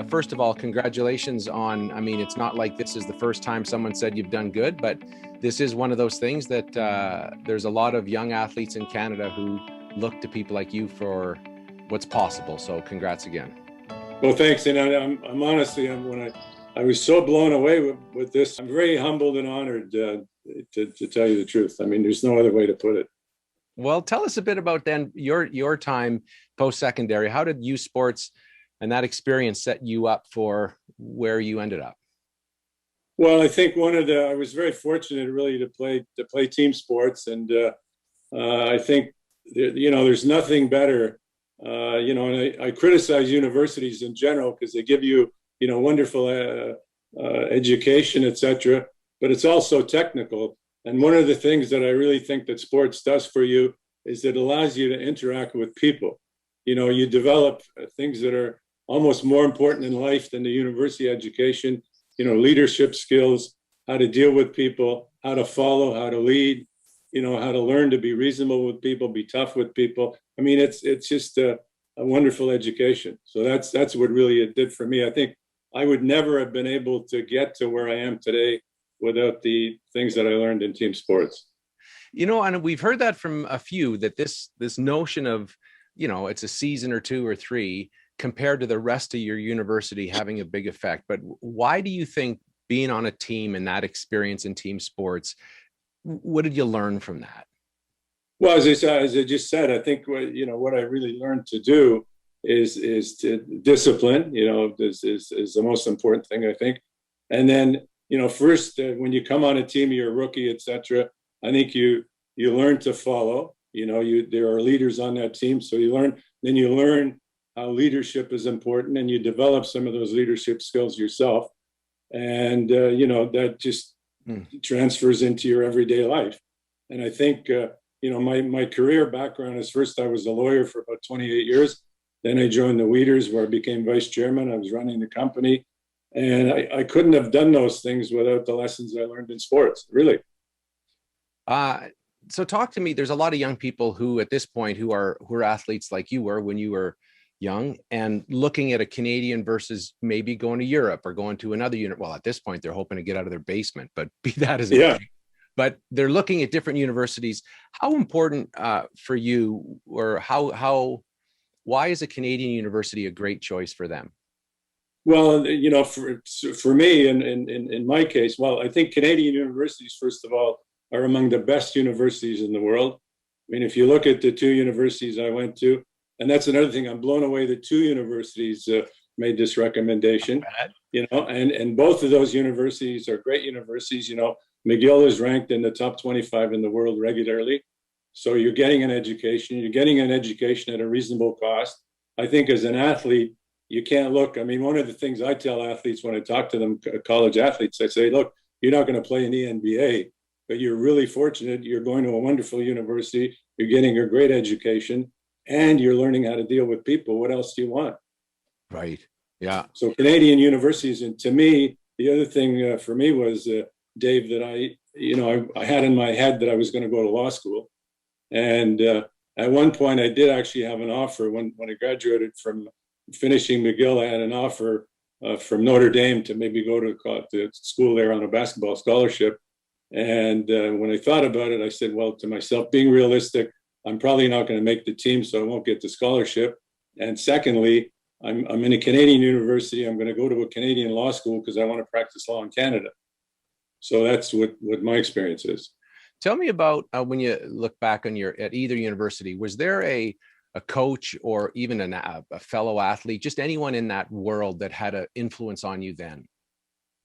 First of all, congratulations on, I mean, it's not like this is the first time someone said you've done good, but this is one of those things that there's a lot of young athletes in Canada who look to people like you for what's possible. So congrats again. Well, thanks. And I'm honestly, when I was so blown away with this, I'm very humbled and honored to tell you the truth. I mean, there's no other way to put it. Well, tell us a bit about then your time post-secondary. How did U Sports and that experience set you up for where you ended up? Well, I think I was very fortunate really to play team sports. And I think, there's nothing better, and I criticize universities in general because they give you, wonderful education, et cetera, but it's also technical. And one of the things that I really think that sports does for you is it allows you to interact with people. You develop things that are almost more important in life than the university education, leadership skills, how to deal with people, how to follow, how to lead, how to learn to be reasonable with people, be tough with people. I mean, it's just a wonderful education. So that's what really it did for me. I think I would never have been able to get to where I am today without the things that I learned in team sports. And we've heard that from a few, that this notion of, it's a season or two or three compared to the rest of your university having a big effect. But why do you think being on a team and that experience in team sports, what did you learn from that? Well, as I just said, I think what I really learned to do is to discipline. Is the most important thing, I think. And then first when you come on a team, you're a rookie, etc. I think you learn to follow. There are leaders on that team, so you learn how leadership is important, and you develop some of those leadership skills yourself, and that just transfers into your everyday life. And I think my career background is, first I was a lawyer for about 28 years. Then I joined the Weeders, where I became vice chairman. I was running the company, and I couldn't have done those things without the lessons I learned in sports, really. So talk to me. There's a lot of young people who at this point who are athletes like you were when you were young, and looking at a Canadian versus maybe going to Europe or going to another unit. Well, at this point, they're hoping to get out of their basement, but be that as it may. But they're looking at different universities. How important for you, or why is a Canadian university a great choice for them? Well, for me, in my case, well, I think Canadian universities, first of all, are among the best universities in the world. I mean, if you look at the two universities I went to, and that's another thing, I'm blown away that two universities made this recommendation, and both of those universities are great universities. McGill is ranked in the top 25 in the world regularly. So you're getting an education at a reasonable cost. I think as an athlete, you can't look. I mean, one of the things I tell athletes when I talk to them, college athletes, I say, look, you're not going to play in the NBA, but you're really fortunate. You're going to a wonderful university. You're getting a great education, and you're learning how to deal with people. What else do you want? Right. Yeah. So Canadian universities, and to me, the other thing for me was, Dave, that I had in my head that I was going to go to law school. And at one point, I did actually have an offer when I graduated from finishing McGill. I had an offer from Notre Dame to maybe go to school there on a basketball scholarship. And when I thought about it, I said, well, to myself, being realistic, I'm probably not going to make the team, so I won't get the scholarship. And secondly, I'm in a Canadian university. I'm going to go to a Canadian law school because I want to practice law in Canada. So that's what my experience is. Tell me about when you look back on at either university, was there a coach or even a fellow athlete, just anyone in that world that had an influence on you then?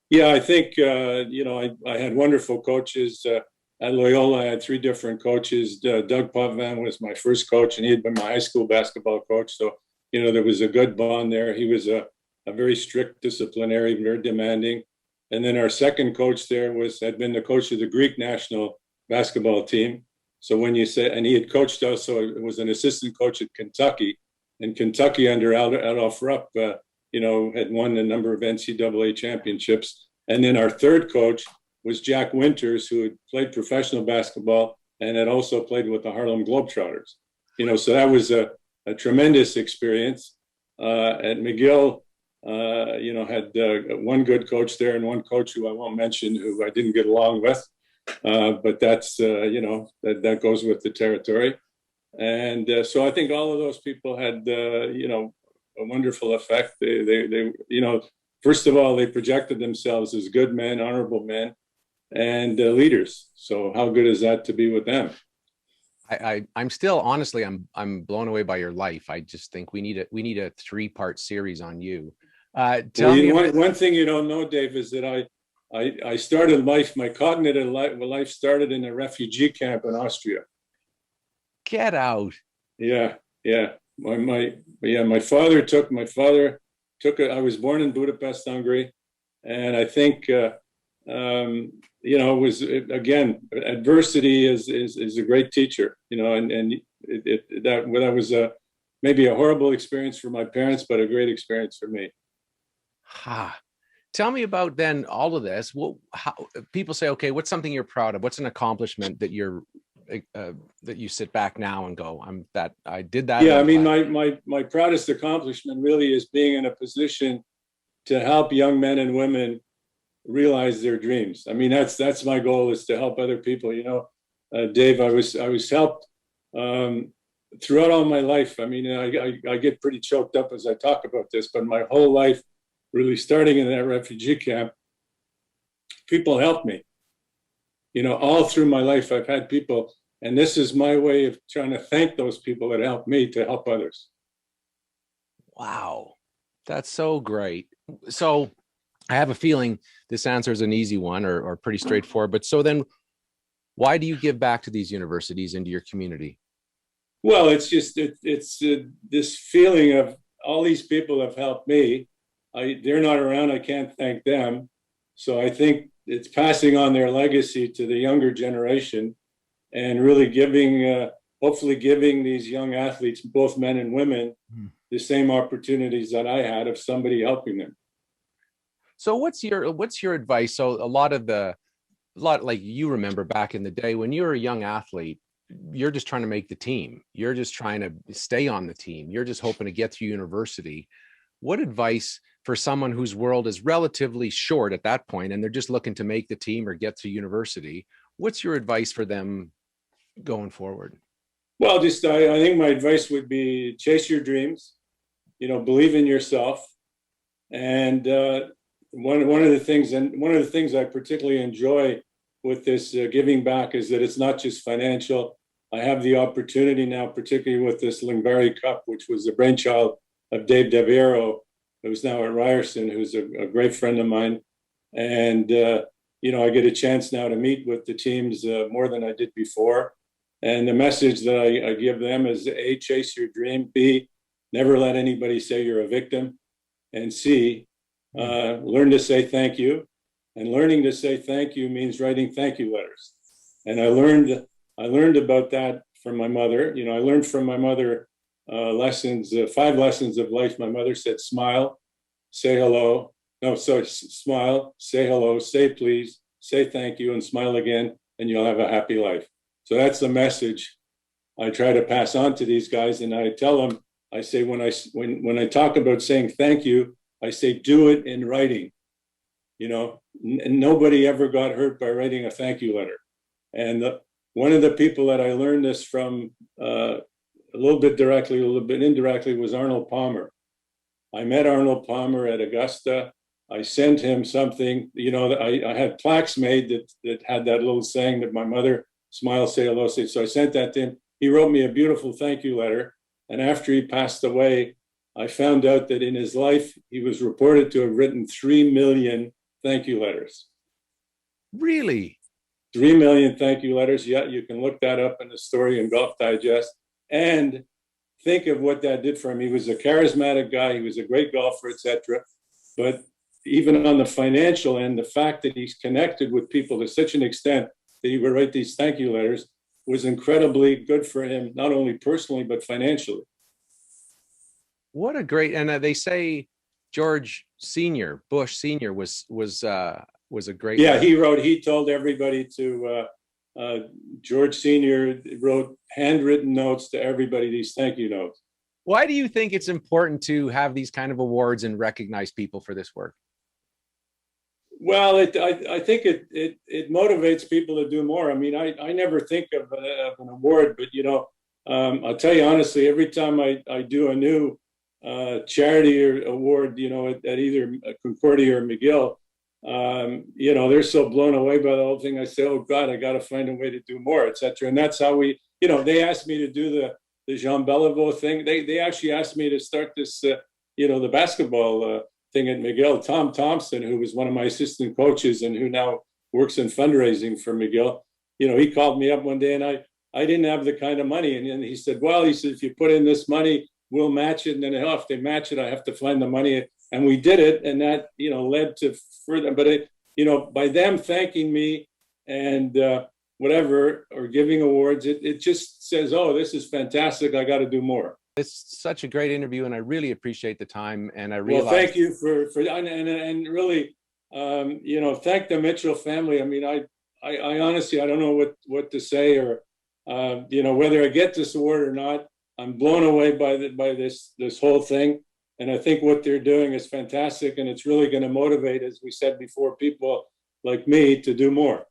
Yeah, I think, I had wonderful coaches. At Loyola, I had three different coaches. Doug Potvin was my first coach, and he had been my high school basketball coach. So, there was a good bond there. He was a very strict disciplinarian, very demanding. And then our second coach there had been the coach of the Greek national basketball team. So when you say, and he had coached us, so it was an assistant coach at Kentucky, and Kentucky under Adolph Rupp, had won a number of NCAA championships. And then our third coach was Jack Winters, who had played professional basketball and had also played with the Harlem Globetrotters. So that was a tremendous experience. At McGill, Had one good coach there and one coach who I won't mention, who I didn't get along with. But that's, that goes with the territory. And so I think all of those people had, a wonderful effect. They, first of all, they projected themselves as good men, honorable men, and leaders. So how good is that to be with them? I'm still, honestly, I'm blown away by your life. I just think we need a 3-part series on you. Tell me one thing you don't know, Dave, is that I started life, my cognitive life started in a refugee camp in Austria. Get out. Yeah. My father took I was born in Budapest, Hungary. And I think, it was, again, adversity is a great teacher, and that was maybe a horrible experience for my parents, but a great experience for me. Tell me about then all of this. How people say, okay, what's something you're proud of? What's an accomplishment that that you sit back now and go, I did that. Yeah, I mean, my proudest accomplishment really is being in a position to help young men and women realize their dreams. I mean, that's my goal, is to help other people. Dave, I was helped throughout all my life. I mean, I get pretty choked up as I talk about this, but my whole life, really starting in that refugee camp, people helped me. All through my life, I've had people, and this is my way of trying to thank those people that helped me to help others. Wow, that's so great. So I have a feeling this answer is an easy one, or pretty straightforward. But so then, why do you give back to these universities and to your community? Well, it's just it's this feeling of all these people have helped me. They're not around. I can't thank them. So I think it's passing on their legacy to the younger generation, and really hopefully giving these young athletes, both men and women, the same opportunities that I had of somebody helping them. So what's your advice? So a lot like you remember back in the day when you were a young athlete, you're just trying to make the team. You're just trying to stay on the team. You're just hoping to get through university. What advice for someone whose world is relatively short at that point and they're just looking to make the team or get to university? What's your advice for them going forward? Well, I think my advice would be chase your dreams, believe in yourself. And one of the things I particularly enjoy with this giving back is that it's not just financial. I have the opportunity now, particularly with this Lengvari Cup, which was the brainchild of Dave Deviero, who's now at Ryerson, who's a great friend of mine. And, I get a chance now to meet with the teams more than I did before. And the message that I give them is A, chase your dream. B, never let anybody say you're a victim. And C, learn to say thank you. And learning to say thank you means writing thank you letters. And I learned about that from my mother. I learned from my mother lessons, 5 lessons of life. My mother said, smile, say hello. No, sorry, smile, say hello, say please, say thank you, and smile again, and you'll have a happy life. So that's the message I try to pass on to these guys. And I tell them, I say, when I talk about saying thank you, I say, do it in writing. Nobody ever got hurt by writing a thank you letter. And one of the people that I learned this from a little bit directly, a little bit indirectly, was Arnold Palmer. I met Arnold Palmer at Augusta. I sent him something, I had plaques made that had that little saying that my mother, smile, say hello, say. So I sent that to him. He wrote me a beautiful thank you letter. And after he passed away, I found out that in his life, he was reported to have written 3 million thank you letters. Really? 3 million thank you letters. Yeah, you can look that up in the story in Golf Digest. And think of what that did for him. He was a charismatic guy. He was a great golfer, etc. But even on the financial end, the fact that he's connected with people to such an extent that he would write these thank you letters was incredibly good for him, not only personally, but financially. What a great, and they say George Senior, Bush Senior was a great. Yeah, he told everybody to, George Senior wrote handwritten notes to everybody, these thank you notes. Why do you think it's important to have these kind of awards and recognize people for this work? Well, I think it motivates people to do more. I mean, I never think of an award, but I'll tell you honestly, every time I do a new charity or award, at either Concordia or McGill, they're so blown away by the whole thing. I say, oh God, I got to find a way to do more, etc. And that's how they asked me to do the Jean Beliveau thing. They actually asked me to start this, the basketball thing at McGill. Tom Thompson, who was one of my assistant coaches and who now works in fundraising for McGill, he called me up one day, and I didn't have the kind of money. And he said, if you put in this money, we'll match it. And then if they match it, I have to find the money. And we did it. And that, led to further, but by them thanking me and whatever, or giving awards, it just says, oh, this is fantastic. I got to do more. It's such a great interview, and I really appreciate the time. And I realize. Well, thank you for and really, thank the Mitchell family. I mean, I honestly, I don't know what to say, or whether I get this award or not. I'm blown away by this whole thing, and I think what they're doing is fantastic, and it's really going to motivate, as we said before, people like me to do more.